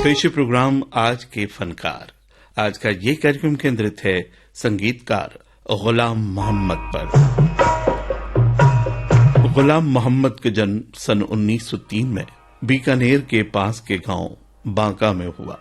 पेशे प्रोग्राम आज के फनकार। आज का ये कार्यक्रम केंद्रित है संगीतकार गुलाम मोहम्मद पर। गुलाम मोहम्मद का जन्म सन 1903 में बीकानेर के पास के गांव बांका में हुआ।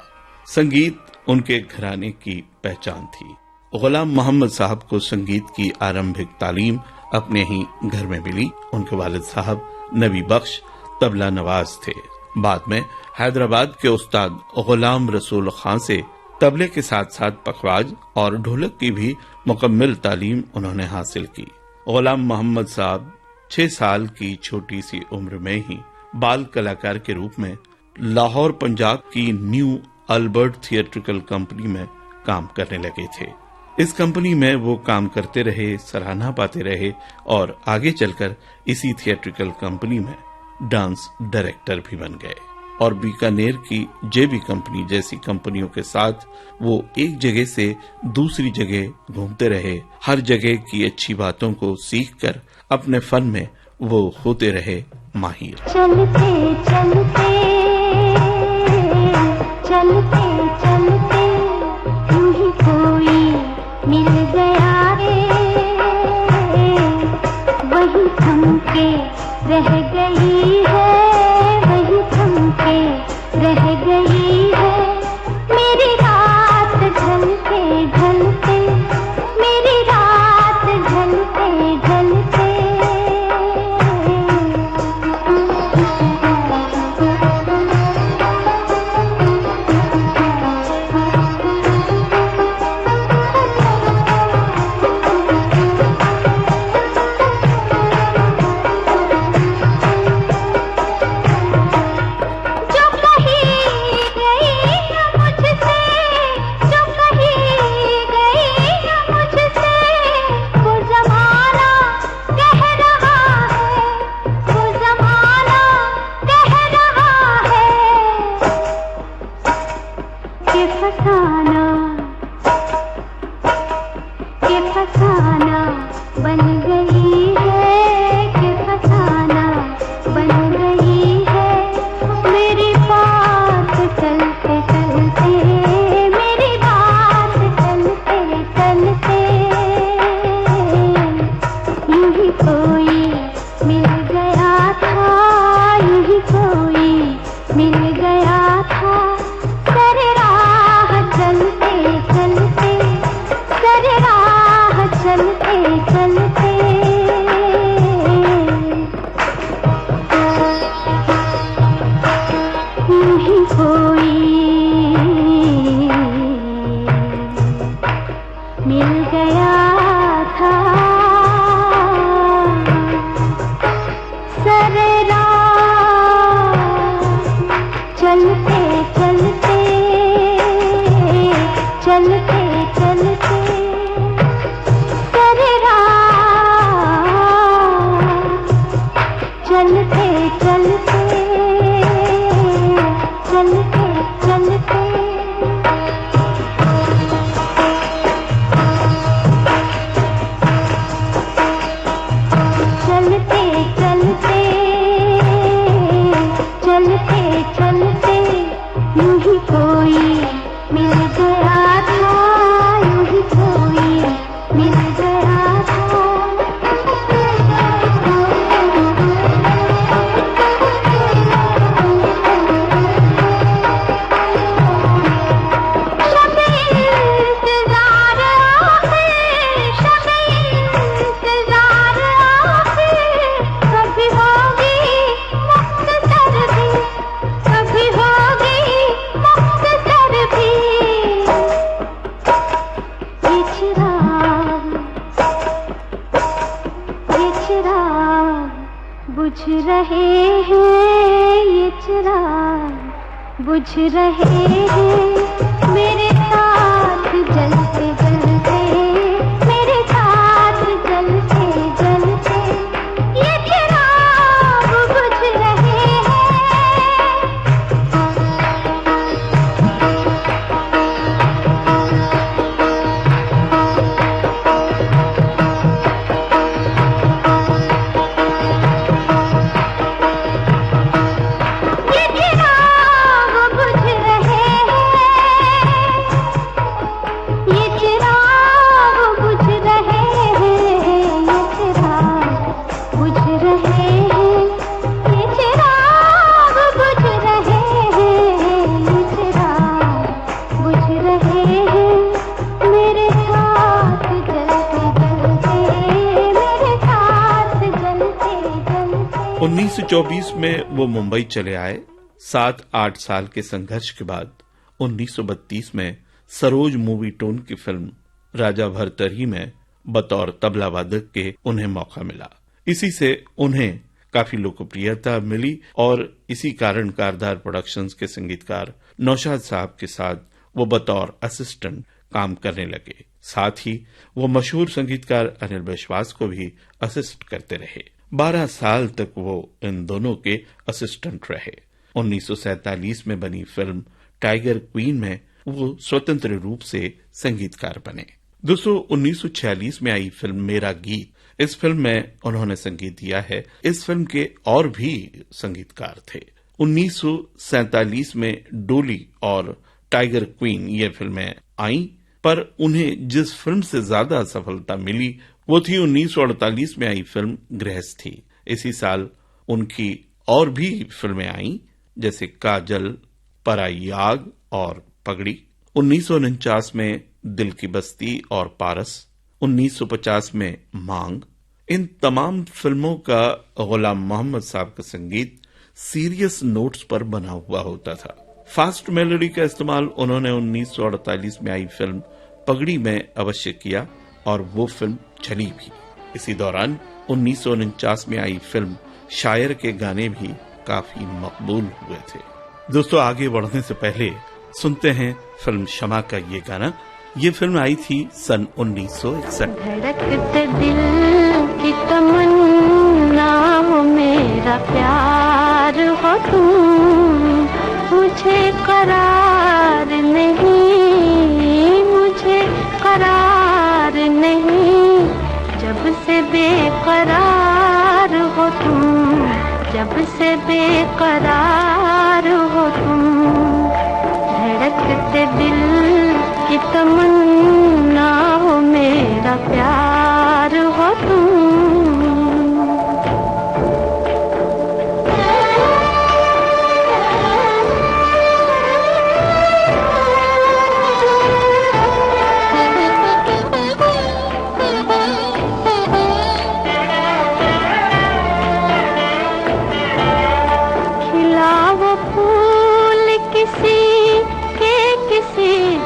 संगीत उनके घराने की पहचान थी। गुलाम मोहम्मद साहब को संगीत की आरंभिक तालीम अपने ही घर में मिली। उनके वालिद साहब नबी बख्श तबला नवाज थे। बाद में हैदराबाद के उस्ताद गुलाम रसूल खान से तबले के साथ साथ पखवाज और ढोलक की भी मुकम्मल तालीम उन्होंने हासिल की। गुलाम मोहम्मद साहब 6 साल की छोटी सी उम्र में ही बाल कलाकार के रूप में लाहौर पंजाब की न्यू अल्बर्ट थिएट्रिकल कंपनी में काम करने लगे थे। इस कंपनी में वो काम करते रहे, सराहना पाते रहे और आगे चलकर इसी थिएट्रिकल कंपनी में डांस डायरेक्टर भी बन गए। और बीकानेर की जेबी कंपनी जैसी कंपनियों के साथ वो एक जगह से दूसरी जगह घूमते रहे। हर जगह की अच्छी बातों को सीखकर अपने फन में वो होते रहे माहिर। चलते चलते चलते चलते यूं ही कोई मिल गया रे, वही थम के रह गई है, वही थम के रह गई है। मेरी रात ढलते ढलते, मेरी रात ढलते ढलते। बुझ रहे हैं मेरे साथ जलते जलते, मेरे साथ जलते जलते ये चिराग बुझ रहे हैं। ये चिराग बुझ रहे 1924 में वो मुंबई चले आए। 7-8 साल के संघर्ष के बाद 1932 में सरोज मूवी टोन की फिल्म राजा भरतरी में बतौर तबला वादक के उन्हें मौका मिला। इसी से उन्हें काफी लोकप्रियता मिली और इसी कारण कारदार प्रोडक्शंस के संगीतकार नौशाद साहब के साथ वो बतौर असिस्टेंट काम करने लगे। साथ ही वो मशहूर संगीतकार अनिल विश्वास को भी असिस्ट करते रहे। 12 साल तक वो इन दोनों के असिस्टेंट रहे। 1947 में बनी फिल्म टाइगर क्वीन में वो स्वतंत्र रूप से संगीतकार बने। दोस्तों, 1946 में आई फिल्म मेरा गीत, इस फिल्म में उन्होंने संगीत दिया है। इस फिल्म के और भी संगीतकार थे। 1947 में डोली और टाइगर क्वीन ये फिल्में आईं, पर उन्हें जिस फिल्म से ज्यादा सफलता मिली वो थी 1948 में आई फिल्म गृहस्थी। इसी साल उनकी और भी फिल्में आईं, जैसे काजल, पराई आग और पगड़ी। 1949 में दिल की बस्ती और पारस, 1950 में मांग। इन तमाम फिल्मों का गुलाम मोहम्मद साहब का संगीत सीरियस नोट्स पर बना हुआ होता था। फास्ट मेलोडी का इस्तेमाल उन्होंने 1948 में आई फिल्म पगड़ी में अवश्य किया और वो फिल्म चली भी। इसी दौरान 1949 में आई फिल्म शायर के गाने भी काफी मकबूल हुए थे। दोस्तों, आगे बढ़ने से पहले सुनते हैं फिल्म शमा का ये गाना। ये फिल्म आई थी सन 1961। धड़कते दिल की तमन्ना हो मेरा प्यार हो तुम, मुझे करार नहीं, मुझे करार नहीं, जब से बेकरार हो तुम, जब से बेकरार हो तुम। धड़कते दिल की तमन्ना हो मेरा प्यार हो तुम।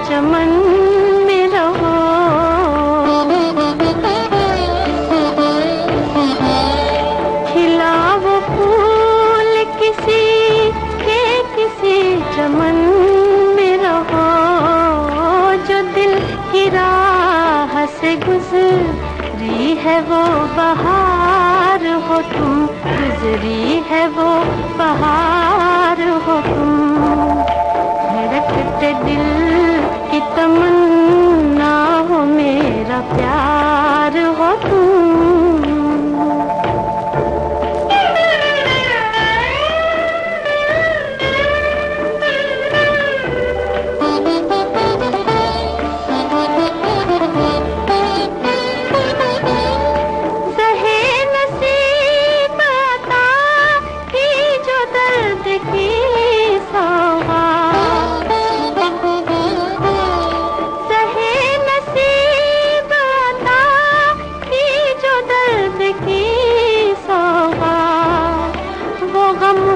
चमन में रहो, खिला वो फूल किसी के किसी चमन में रहो, जो दिल की राह से गुजरी है वो बहार हो तुम, गुजरी है वो बहार हो तुम। धड़कते दिल की तमन्ना हो मेरा प्यार हो तुम। ज़हे नसीब अता की जो दर्द की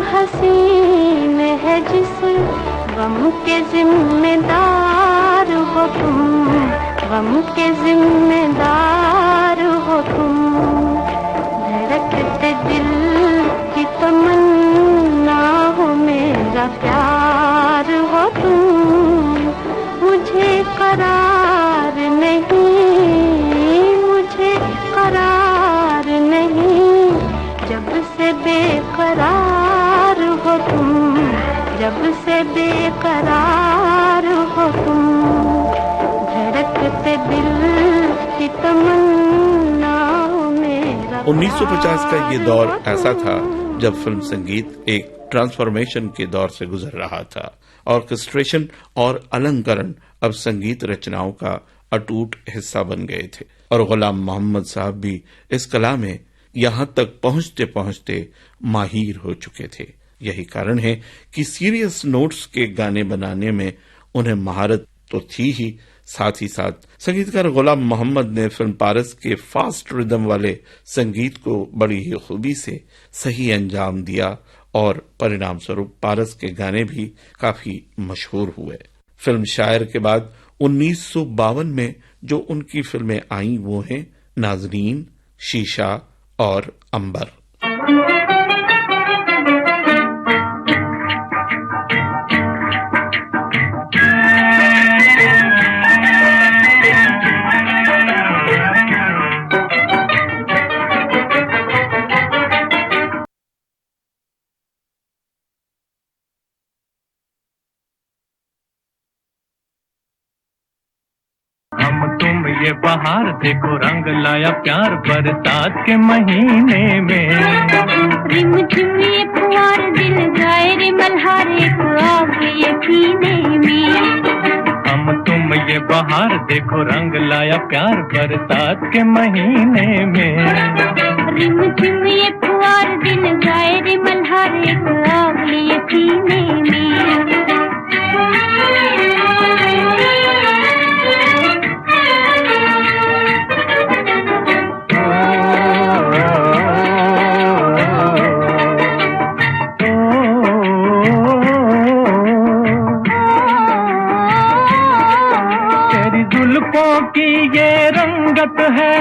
हसीन है जिस गम के जिम्मेदार हो तुम, गम के जिम्मेदार हो तुम। धड़कते दिल की तमन्ना हो मेरा प्यार हो तुम, मुझे करार नहीं, मुझे करार नहीं, जब से बेकरार हो तुम, जब से बेकरार हो तुम। धड़कते दिल की तमन्ना हो मेरा। 1950 का ये दौर ऐसा था जब फिल्म संगीत एक ट्रांसफॉर्मेशन के दौर से गुजर रहा था। ऑर्केस्ट्रेशन और अलंकरण अब संगीत रचनाओं का अटूट हिस्सा बन गए थे और गुलाम मोहम्मद साहब भी इस कला में यहां तक पहुंचते पहुंचते माहिर हो चुके थे। यही कारण है कि सीरियस नोट्स के गाने बनाने में उन्हें महारत तो थी ही, साथ ही साथ संगीतकार गुलाम मोहम्मद ने फिल्म पारस के फास्ट रिदम वाले संगीत को बड़ी ही खूबी से सही अंजाम दिया और परिणाम स्वरूप पारस के गाने भी काफी मशहूर हुए। फिल्म शायर के बाद 1952 में जो उनकी फिल्में आईं वो हैं नाज़रीन, शीशा और अंबर। ये बाहर देखो रंग लाया प्यार बरसात के महीने में। रिम झिम ये फुहार दिल गाए रे मल्हार एक आग ये सीने में। हम तुम ये बाहर देखो रंग लाया प्यार बरसात के महीने में। रिम झिम ये फुहार दिल गाए रे मल्हार एक आग ये सीने में। की ये रंगत है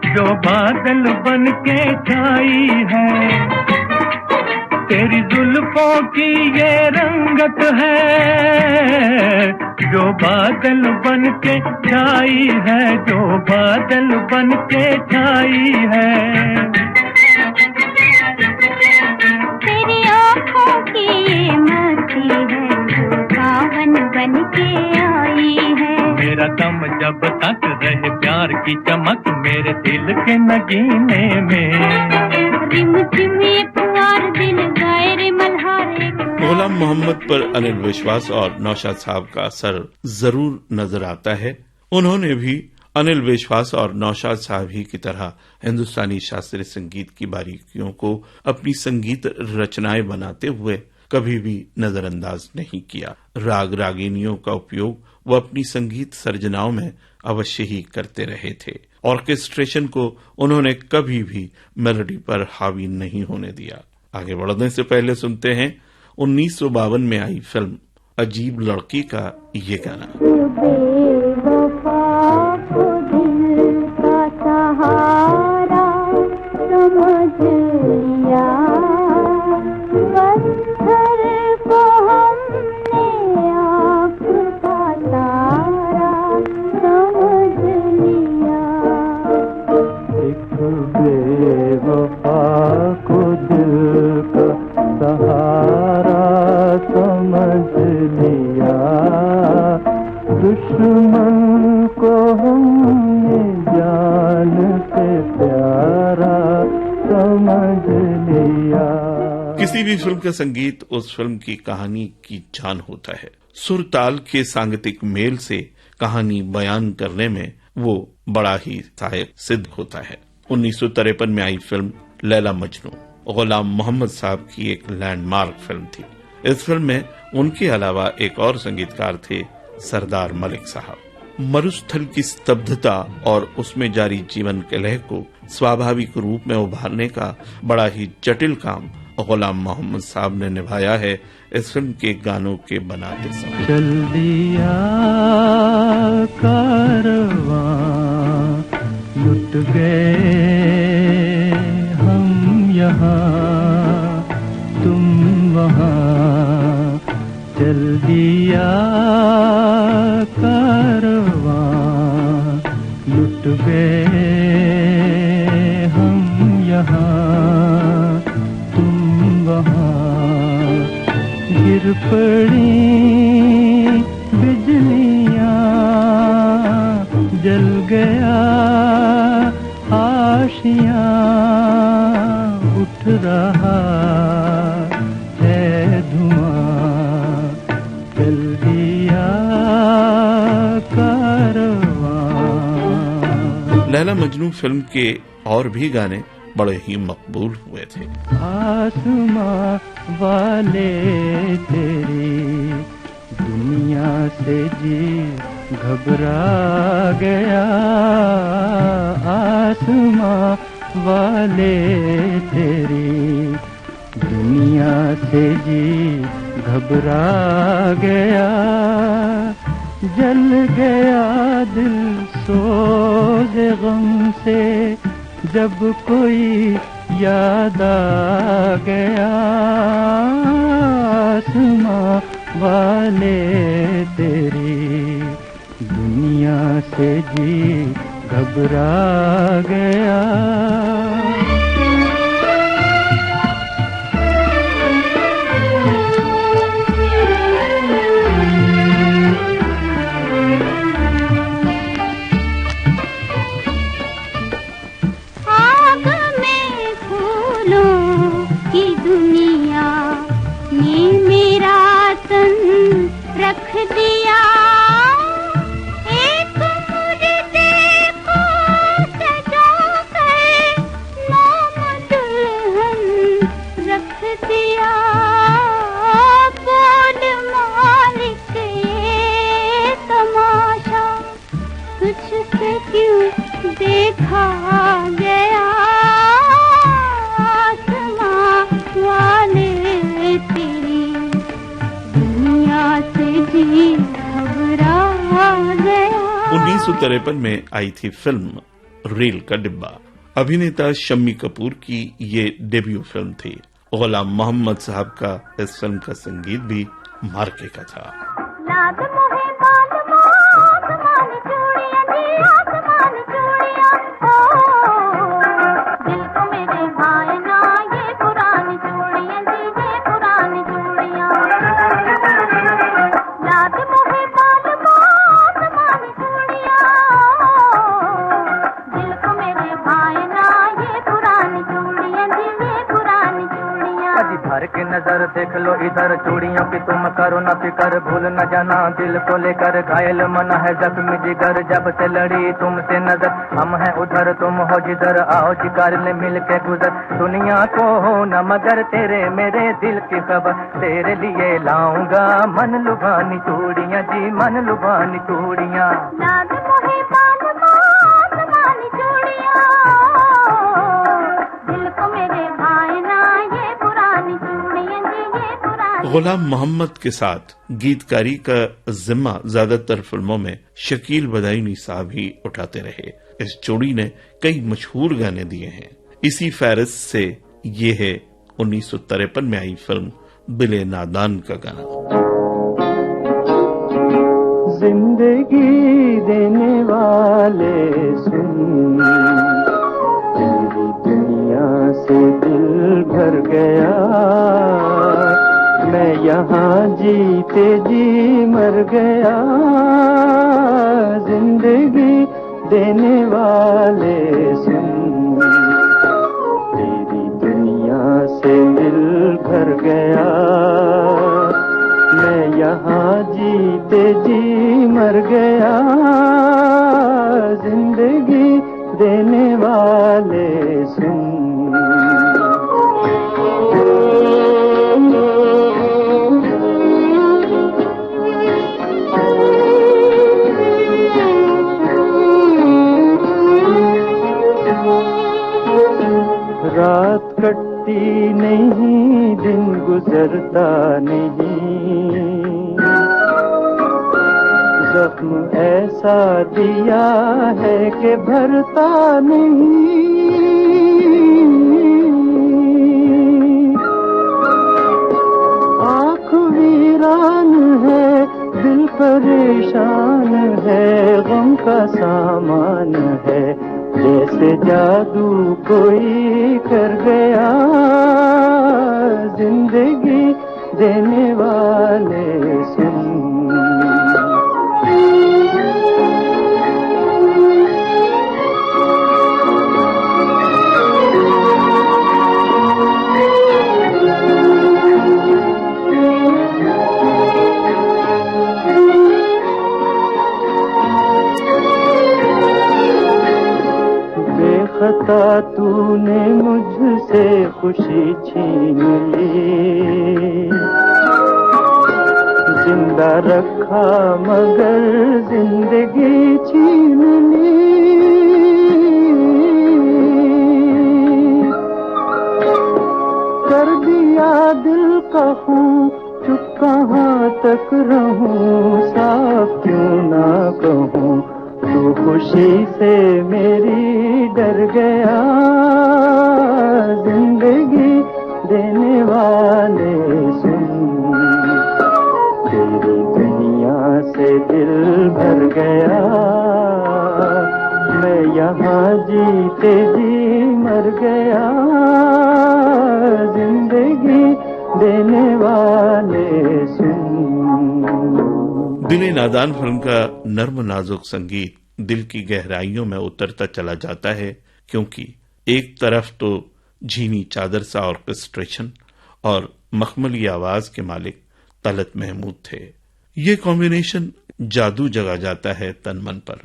जो बादल बन के छाई है। तेरी जुल्फों की ये रंगत है जो बादल बन के छाई है, जो बादल बन के छाई है। तेरी आँखों की ये मस्ती है जो सावन बन के आई है। मेरा दम जब तक रहे प्यार की चमक मेरे दिल के नगीने में। रिम झिम ये फुहार दिल गाए रे मल्हार। गुलाम मोहम्मद पर अनिल विश्वास और नौशाद साहब का असर जरूर नजर आता है। उन्होंने भी अनिल विश्वास और नौशाद साहब ही की तरह हिंदुस्तानी शास्त्रीय संगीत की बारीकियों को अपनी संगीत रचनाएं बनाते हुए कभी भी नजरअंदाज नहीं किया। राग रागिनियों का उपयोग वो अपनी संगीत सर्जनाओं में अवश्य ही करते रहे थे। ऑर्केस्ट्रेशन को उन्होंने कभी भी मेलोडी पर हावी नहीं होने दिया। आगे बढ़ने से पहले सुनते हैं 1952 में आई फिल्म अजीब लड़की का ये गाना। दुश्मन को हमने जान से प्यारा समझ लिया। किसी भी फिल्म का संगीत उस फिल्म की कहानी की जान होता है। सुर ताल के सांगीतिक मेल से कहानी बयान करने में वो बड़ा ही सहायक सिद्ध होता है। 1953 में आई फिल्म लैला मजनू गुलाम मोहम्मद साहब की एक लैंडमार्क फिल्म थी। इस फिल्म में उनके अलावा एक और संगीतकार थे, सरदार मलिक साहब। मरुस्थल की स्तब्धता और उसमें जारी जीवन के लय को स्वाभाविक रूप में उभारने का बड़ा ही जटिल काम गुलाम मोहम्मद साहब ने निभाया है इस फिल्म के गानों के बनाते समय। चल दिया कारवां लुट गए हम यहाँ तुम वहाँ। चल दिया कारवां लुट गए हम यहाँ तुम वहाँ। गिर पड़ी बिजलियाँ जल गया आशियाँ उठ रहा है धुआं। चल दिया कारवां। लैला मजनू फिल्म के और भी गाने बड़े ही मकबूल हुए थे। आसमां वाले तेरी दुनिया से जी घबरा गया, आसमां वाले तेरी दुनिया से जी घबरा गया, जल गया दिल सोज गम से जब कोई याद आ गया, आसमां वाले तेरी दुनिया से जी घबरा गया। रख दिया एक मुर्दे को सजा कर, नाम दुल्हन रख दिया। बोल मालिक ये तमाशा तुझसे क्यों देखा गया, आसमां वाले तेरी दुनिया से जी घबरा गया। 1953 में आई थी फिल्म रेल का डिब्बा। अभिनेता शम्मी कपूर की ये डेब्यू फिल्म थी। गुलाम मोहम्मद साहब का इस फिल्म का संगीत भी मार्के का था। लाद मोहे बाल आसमान चूड़ियां जी, आसमान चूड़ियां, दिल को मेरे भाई ना ये पुरानी चूड़ियां जी, ये पुरानी चूड़ियां। लाद मोहे बाल आसमान चूड़ियां, दिल को मेरे भाई ना ये पुरानी चूड़ियां जी, ये पुरानी चूड़ियां। अजी भर के नजर देख लो इधर, चूड़ियों की तुम करो न फिकर, भूल न जाना दिल को लेकर, घायल मन है जख्मी जिगर, जब से लड़ी तुमसे नजर, हम हैं उधर तुम हो जिधर, आओ जिगर ले मिल के गुजर, दुनिया को हो न मगर तेरे मेरे दिल की खबर, तेरे लिए लाऊंगा मन लुभानी चूड़ियां जी, मन लुभानी चूड़ियां। लाद मोहे बाल आसमान चूड़ियां, दिल को मेरे भाई ना ये पुरानी चूड़ियां जी, ये पुरानी। गुलाम मोहम्मद के साथ गीतकारी का जिम्मा ज्यादातर फिल्मों में शकील बदायूनी साहब ही उठाते रहे। इस जोड़ी ने कई मशहूर गाने दिए हैं। इसी फहरिस्त से ये है 1953 में आई फिल्म दिले नादान का गाना। जिंदगी देने वाले सुन, तेरी दुनिया से दिल भर गया, मैं यहाँ जीते जी मर गया, जिंदगी देने वाले सुन, तेरी दुनिया से दिल भर गया, मैं यहाँ जीते जी मर गया, जिंदगी देने वाले सुन। रात कटती नहीं, दिन गुजरता नहीं, जख्म ऐसा दिया है कि भरता नहीं, आँख वीरान है, दिल परेशान है, गम का सामान है, जैसे जादू कोई कर गया, जिंदगी देने वाले सुन। खता तूने मुझसे खुशी छीन ली, जिंदा वादा रखा मगर जिंदगी छीन ली। कर दिया दिल का खून, चुप कहाँ तक रहूं, साफ क्यों ना कहूं, तू खुशी से मेरी डर गया। जिंदगी देने वाले सुन, तेरी दुनिया से दिल भर गया। मैं यहाँ जीते जी मर गया। जिंदगी देने वाले सुन। दिल नादान फिल्म का नर्म नाजुक संगीत दिल की गहराइयों में उतरता चला जाता है, क्योंकि एक तरफ तो झीनी चादर सा ऑर्केस्ट्रेशन और मखमली आवाज के मालिक तलत महमूद थे। ये कॉम्बिनेशन जादू जगा जाता है तन मन पर।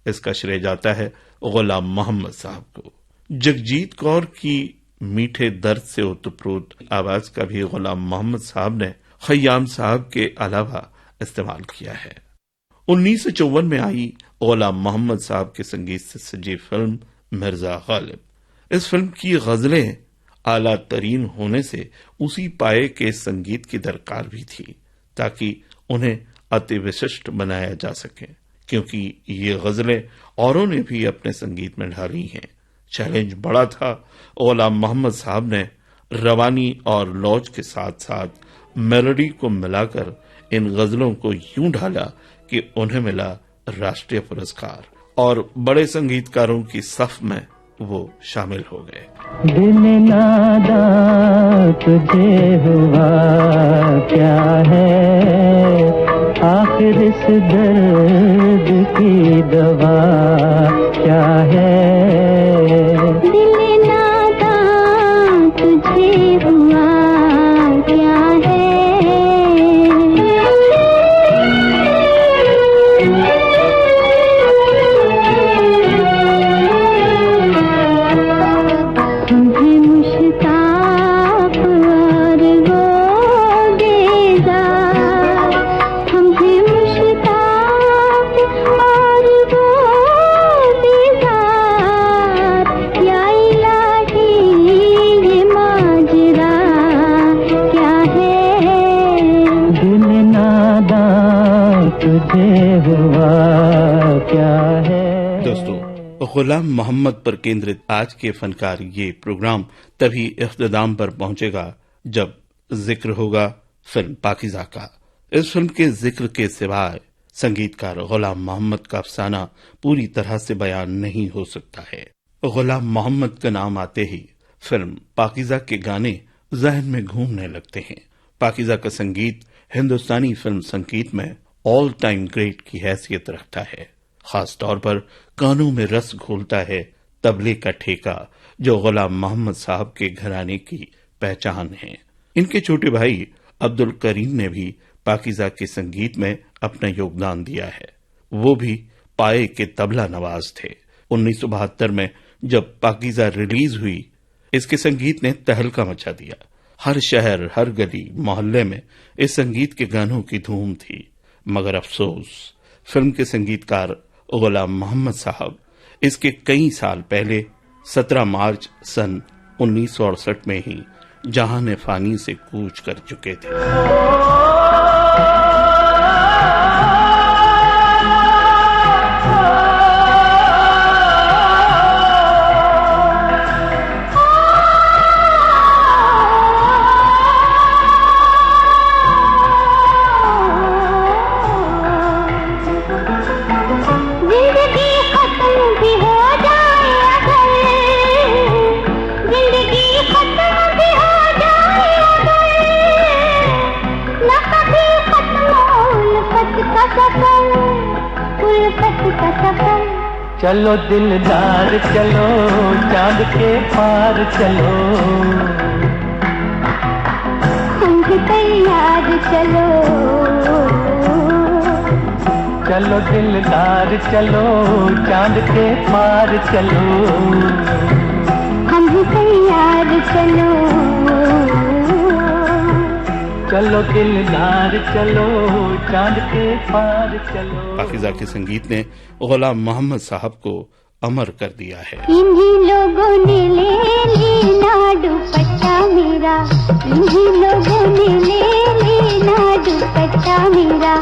इसका श्रेय जाता है गुलाम मोहम्मद साहब को। जगजीत कौर की मीठे दर्द से ओतप्रोत आवाज का भी गुलाम मोहम्मद साहब ने खय्याम साहब के अलावा इस्तेमाल किया है। 1954 में आई गुलाम मोहम्मद साहब के संगीत से सजी फिल्म मिर्जा गालिब। इस फिल्म की गजलें आला तरीन होने से उसी पाए के संगीत की दरकार भी थी, ताकि उन्हें अति विशिष्ट बनाया जा सके, क्योंकि ये गजलें औरों ने भी अपने संगीत में ढाली हैं। चैलेंज बड़ा था। गुलाम मोहम्मद साहब ने रवानी और लौज के साथ साथ मेलोडी को मिलाकर इन गजलों को यूं ढाला कि उन्हें मिला राष्ट्रीय पुरस्कार और बड़े संगीतकारों की सफ में वो शामिल हो गए। दिल नादान तुझे हुआ क्या है, आखिर इस दर्द की दवा क्या है। दिल नादान तुझे हुआ क्या है। तुम्हें मुश्ताक और वो बेजार, तुम्हें मुश्ताक और वो बेजार, या इलाही ये माजरा क्या है। दिल नादान तुझे हुआ क्या है। दोस्तों, गुलाम मोहम्मद पर केंद्रित आज के फनकार ये प्रोग्राम तभी इख्तिताम पर पहुंचेगा जब जिक्र होगा फिल्म पाकीज़ा का। इस फिल्म के जिक्र के सिवाय संगीतकार गुलाम मोहम्मद का अफसाना पूरी तरह से बयान नहीं हो सकता है। गुलाम मोहम्मद का नाम आते ही फिल्म पाकीज़ा के गाने जहन में घूमने लगते हैं। पाकीज़ा का संगीत हिंदुस्तानी फिल्म संगीत में ऑल टाइम ग्रेट की हैसियत रखता है। खास तौर पर कानों में रस घोलता है तबले का ठेका, जो गुलाम मोहम्मद साहब के घराने की पहचान है। इनके छोटे भाई अब्दुल करीम ने भी पाकीज़ा के संगीत में अपना योगदान दिया है। वो भी पाए के तबला नवाज थे। 1972 में जब पाकीज़ा रिलीज हुई, इसके संगीत ने तहलका मचा दिया। हर शहर, हर गली, मोहल्ले में इस संगीत के गानों की धूम थी। मगर अफसोस, फिल्म के संगीतकार गुलाम मोहम्मद साहब इसके कई साल पहले 17 मार्च सन 1968 में ही जहान फानी से कूच कर चुके थे। चलो दिलदार चलो, चांद के पार चलो, संग तैयार चलो। चलो दिलदार चलो, चांद के पार चलो, हम तैयार चलो। चलो दिलदार चलो चांद के पार चलो। पाकिज़ा के संगीत ने गुलाम मोहम्मद साहब को अमर कर दिया है। इन्हीं लोगों ने ले लेना दुपट्टा मेरा, इन्हीं लोगों ने ले लेना दुपट्टा मेरा।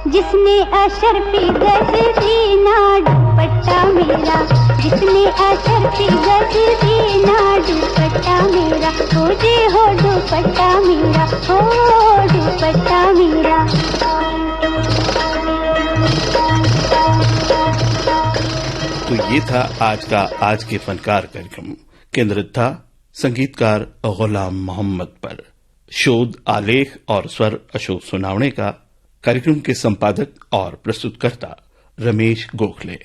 जिसने अशरफी गज दीना दुपट्टा मेरा, जिसने अशरफी गज दीना दुपट्टा मेरा, हो जे हो दुपट्टा मेरा, हो दुपट्टा मेरा। तो ये था आज के फनकार कार्यक्रम। केंद्रित था संगीतकार गुलाम मोहम्मद पर। शोध, आलेख और स्वर अशोक सुनावणे का। कार्यक्रम के संपादक और प्रस्तुतकर्ता रमेश गोखले।